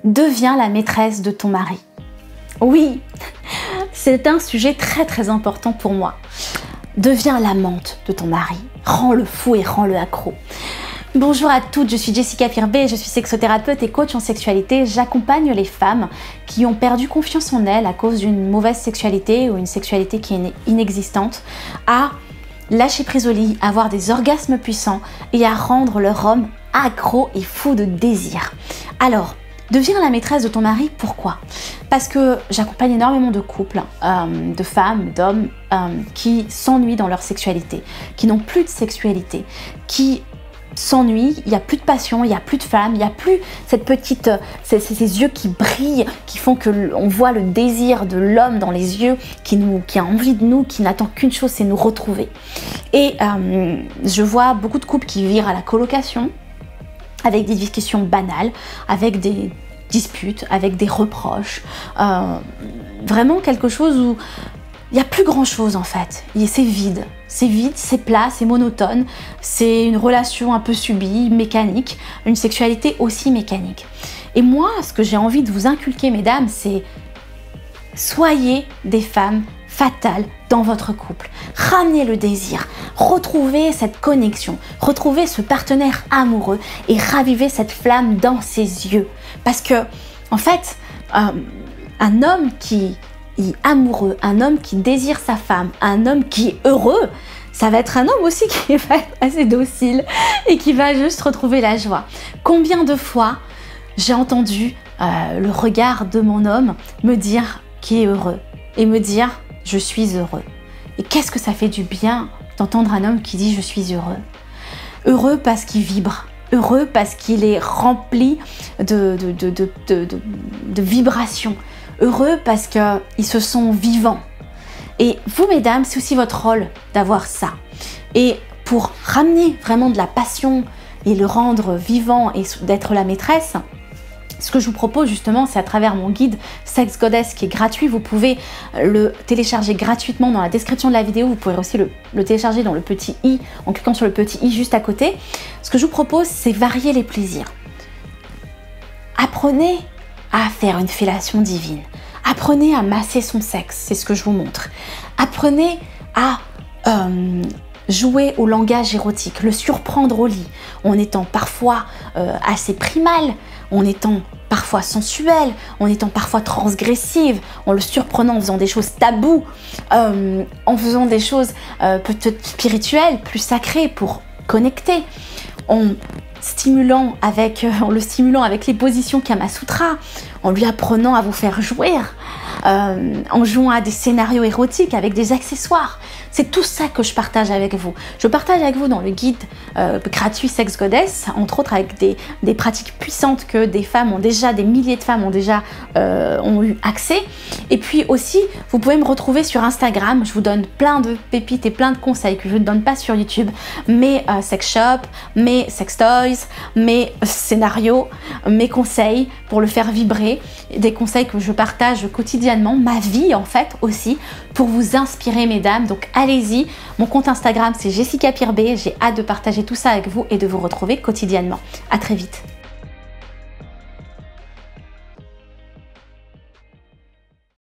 Deviens la maîtresse de ton mari. Oui, c'est un sujet très important pour moi. Deviens l'amante de ton mari. Rends-le fou et rends-le accro. Bonjour à toutes, je suis Jessica Pirbet, je suis sexothérapeute et coach en sexualité. J'accompagne les femmes qui ont perdu confiance en elles à cause d'une mauvaise sexualité ou une sexualité qui est inexistante à lâcher prise au lit, à avoir des orgasmes puissants et à rendre leur homme accro et fou de désir. Alors, deviens la maîtresse de ton mari, pourquoi? Parce que j'accompagne énormément de couples, de femmes, d'hommes qui s'ennuient dans leur sexualité, qui n'ont plus de sexualité, qui s'ennuient, il n'y a plus de passion, il n'y a plus de flamme, il n'y a plus cette petite, ces yeux qui brillent, qui font qu'on voit le désir de l'homme dans les yeux, qui a envie de nous, qui n'attend qu'une chose, c'est nous retrouver. Et je vois beaucoup de couples qui virent à la colocation, avec des discussions banales, avec des disputes, avec des reproches. Vraiment quelque chose où il n'y a plus grand chose en fait. C'est vide, c'est plat, c'est monotone. C'est une relation un peu subie, mécanique, une sexualité aussi mécanique. Et moi, ce que j'ai envie de vous inculquer, mesdames, c'est soyez des femmes fatales dans votre couple. Ramenez le désir, retrouvez cette connexion, retrouvez ce partenaire amoureux et ravivez cette flamme dans ses yeux. Parce que, en fait, un homme qui est amoureux, un homme qui désire sa femme, un homme qui est heureux, ça va être un homme aussi qui va être assez docile et qui va juste retrouver la joie. Combien de fois j'ai entendu le regard de mon homme me dire qu'il est heureux et me dire je suis heureux. Et qu'est-ce que ça fait du bien d'entendre un homme qui dit je suis heureux. Heureux parce qu'il vibre, heureux parce qu'il est rempli de vibrations, heureux parce qu'ils se sont vivants. Et vous, mesdames, c'est aussi votre rôle d'avoir ça. Et pour ramener vraiment de la passion et le rendre vivant et d'être la maîtresse, ce que je vous propose justement, c'est à travers mon guide Sex Goddess qui est gratuit. Vous pouvez le télécharger gratuitement dans la description de la vidéo. Vous pourrez aussi le télécharger dans le petit i, en cliquant sur le petit i juste à côté. Ce que je vous propose, c'est varier les plaisirs. Apprenez à faire une fellation divine. Apprenez à masser son sexe, c'est ce que je vous montre. Apprenez à jouer au langage érotique, le surprendre au lit, en étant parfois assez primal, en étant parfois sensuelle, en étant parfois transgressive, en le surprenant en faisant des choses taboues, en faisant des choses peut-être spirituelles, plus sacrées pour connecter, en le stimulant avec les positions Kama Sutra, en lui apprenant à vous faire jouir, en jouant à des scénarios érotiques avec des accessoires. C'est tout ça que je partage avec vous. Je partage avec vous dans le guide gratuit Sex Goddess, entre autres avec des pratiques puissantes que des milliers de femmes ont eu accès. Et puis aussi, vous pouvez me retrouver sur Instagram. Je vous donne plein de pépites et plein de conseils que je ne donne pas sur YouTube. Mes sex shops, mes sex toys, mes scénarios, mes conseils pour le faire vibrer. Des conseils que je partage quotidiennement, ma vie en fait aussi, pour vous inspirer, mesdames. Donc allez-y, mon compte Instagram c'est Jessica Pirbet. J'ai hâte de partager tout ça avec vous et de vous retrouver quotidiennement. À très vite.